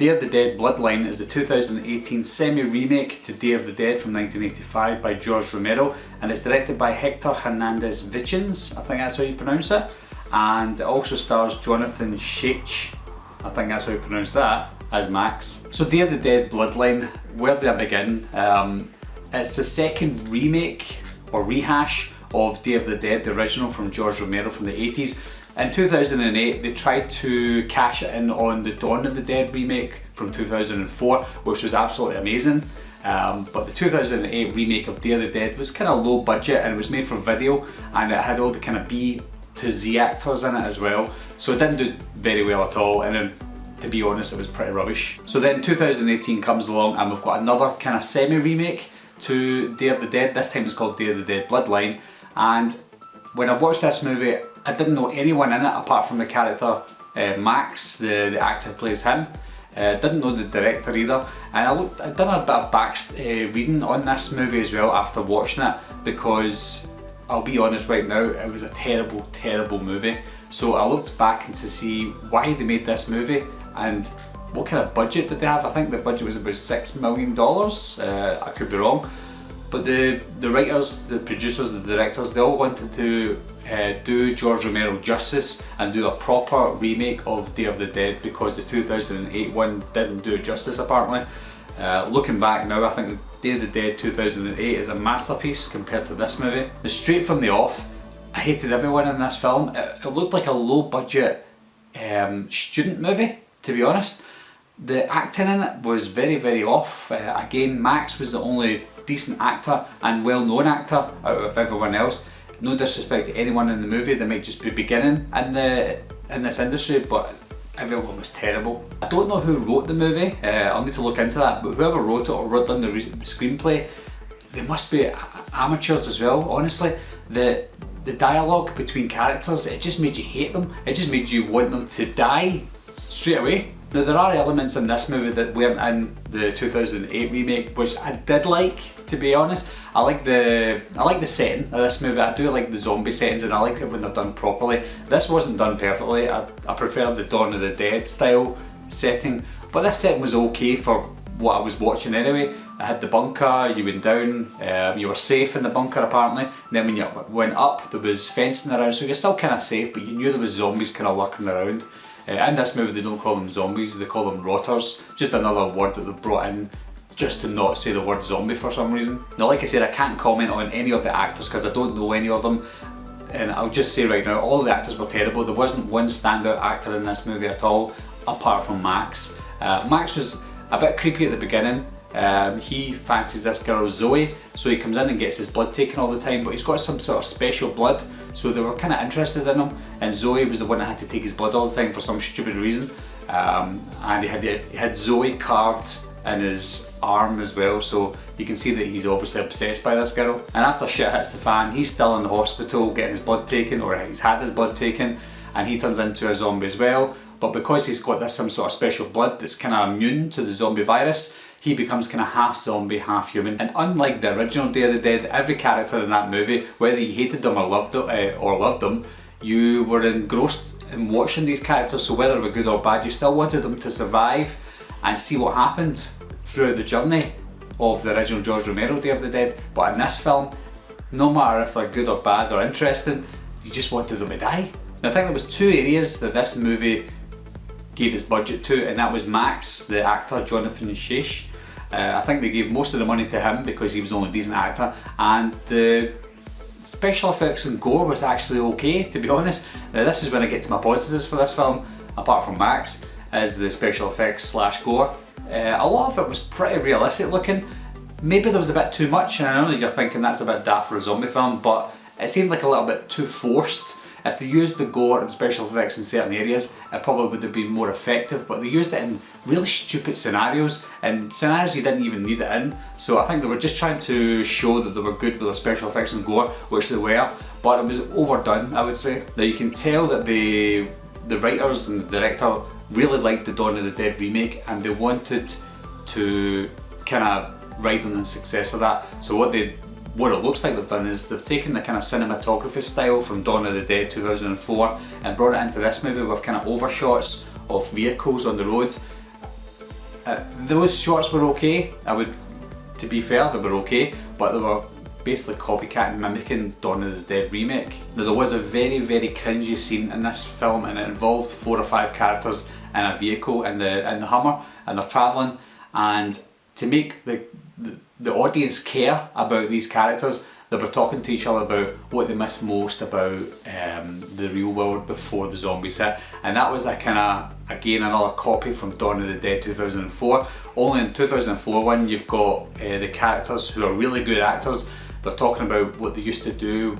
Day of the Dead Bloodline is the 2018 semi-remake to Day of the Dead from 1985 by George Romero, and it's directed by Hèctor Hernández Vicens, I think that's how you pronounce it, and it also stars Jonathan Schaech, I think that's how you pronounce that, as Max. So Day of the Dead Bloodline, where did I begin? It's the second remake or rehash of Day of the Dead, the original from George Romero from the 80s. In 2008 they tried to cash it in on the Dawn of the Dead remake from 2004, which was absolutely amazing. But the 2008 remake of Day of the Dead was kind of low budget and it was made for video, and it had all the kind of B to Z actors in it as well. So it didn't do very well at all, and then, to be honest, it was pretty rubbish. So then 2018 comes along and we've got another kind of semi-remake to Day of the Dead. This time it's called Day of the Dead Bloodline, and when I watched this movie I didn't know anyone in it apart from the character Max, the actor who plays him. Didn't know the director either, and I'd done a bit of reading on this movie as well after watching it, because I'll be honest right now, it was a terrible, terrible movie. So I looked back to see why they made this movie and what kind of budget did they have. I think the budget was about $6 million, I could be wrong. But the writers, the producers, the directors, they all wanted to do George Romero justice and do a proper remake of Day of the Dead, because the 2008 one didn't do it justice apparently. Looking back now, I think Day of the Dead 2008 is a masterpiece compared to this movie. Straight from the off, I hated everyone in this film. It looked like a low budget student movie, to be honest. The acting in it was very, very off. Again, Max was the only decent actor and well-known actor out of everyone else. No disrespect to anyone in the movie, they might just be beginning in this industry, but everyone was terrible. I don't know who wrote the movie, I'll need to look into that, but whoever wrote it or wrote done the screenplay, they must be amateurs as well. Honestly, the dialogue between characters, it just made you hate them. It just made you want them to die straight away. Now there are elements in this movie that weren't in the 2008 remake, which I did like, to be honest. I like the setting of this movie. I do like the zombie settings, and I like it when they're done properly. This wasn't done perfectly. I preferred the Dawn of the Dead style setting, but this setting was okay for what I was watching anyway. I had the bunker, you went down, you were safe in the bunker apparently, and then when you went up there was fencing around, so you're still kind of safe, but you knew there was zombies kind of lurking around. In this movie they don't call them zombies, they call them rotters, just another word that they've brought in just to not say the word zombie for some reason. Now like I said, I can't comment on any of the actors because I don't know any of them, and I'll just say right now, all the actors were terrible. There wasn't one standout actor in this movie at all, apart from Max. Max was a bit creepy at the beginning. He fancies this girl Zoe, so he comes in and gets his blood taken all the time, but he's got some sort of special blood, so they were kind of interested in him, and Zoe was the one that had to take his blood all the time for some stupid reason. And he had Zoe carved in his arm as well, so you can see that he's obviously obsessed by this girl. And after shit hits the fan, he's still in the hospital getting his blood taken, or he's had his blood taken, and he turns into a zombie as well. But because he's got this some sort of special blood that's kind of immune to the zombie virus, he becomes kind of half zombie, half human. And unlike the original Day of the Dead, every character in that movie, whether you hated them or loved them, you were engrossed in watching these characters. So whether they were good or bad, you still wanted them to survive and see what happened throughout the journey of the original George Romero Day of the Dead. But in this film, no matter if they're good or bad or interesting, you just wanted them to die. And I think there was two areas that this movie gave its budget to, and that was Max, the actor, Jonathan Schaech. I think they gave most of the money to him because he was the only decent actor, and the special effects in Gore was actually okay, to be honest. Now this is when I get to my positives for this film, apart from Max, is the special effects / Gore. A lot of it was pretty realistic looking. Maybe there was a bit too much, and I know that you're thinking that's a bit daft for a zombie film, but it seemed like a little bit too forced. If they used the gore and special effects in certain areas, it probably would have been more effective, but they used it in really stupid scenarios, and scenarios you didn't even need it in. So I think they were just trying to show that they were good with the special effects and gore, which they were, but it was overdone, I would say. Now you can tell that the writers and the director really liked the Dawn of the Dead remake, and they wanted to kind of ride on the success of that. So what it looks like they've done is they've taken the kind of cinematography style from Dawn of the Dead 2004 and brought it into this movie with kind of overshots of vehicles on the road. those shorts were okay. To be fair, they were okay, but they were basically copycat and mimicking Dawn of the Dead remake. Now there was a very cringy scene in this film, and it involved 4 or 5 characters in a vehicle in the Hummer, and they're travelling, and to make the audience care about these characters, they were talking to each other about what they miss most about the real world before the zombies hit, and that was a kind of, again, another copy from Dawn of the Dead 2004. Only in 2004 one you've got the characters who are really good actors. They're talking about what they used to do,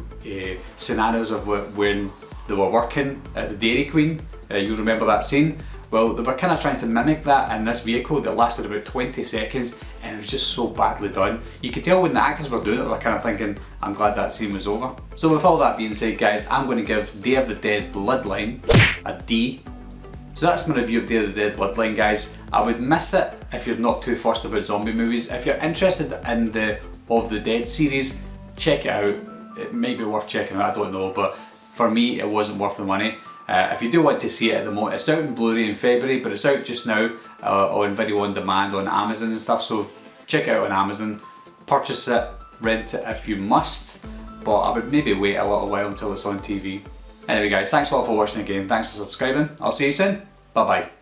scenarios of when they were working at the Dairy Queen. You remember that scene? Well, they were kind of trying to mimic that in this vehicle that lasted about 20 seconds, and it was just so badly done. You could tell when the actors were doing it, they were kind of thinking, I'm glad that scene was over. So with all that being said, guys, I'm going to give Day of the Dead Bloodline a D. So that's my review of Day of the Dead Bloodline, guys. I would miss it if you're not too fussed about zombie movies. If you're interested in the Of the Dead series, check it out. It may be worth checking out, I don't know, but for me it wasn't worth the money. If you do want to see it at the moment, it's out in Blu-ray in February, but it's out just now on video on demand on Amazon and stuff, so check it out on Amazon. Purchase it, rent it if you must, but I would maybe wait a little while until it's on TV. Anyway guys, thanks a lot for watching again, thanks for subscribing, I'll see you soon, bye bye.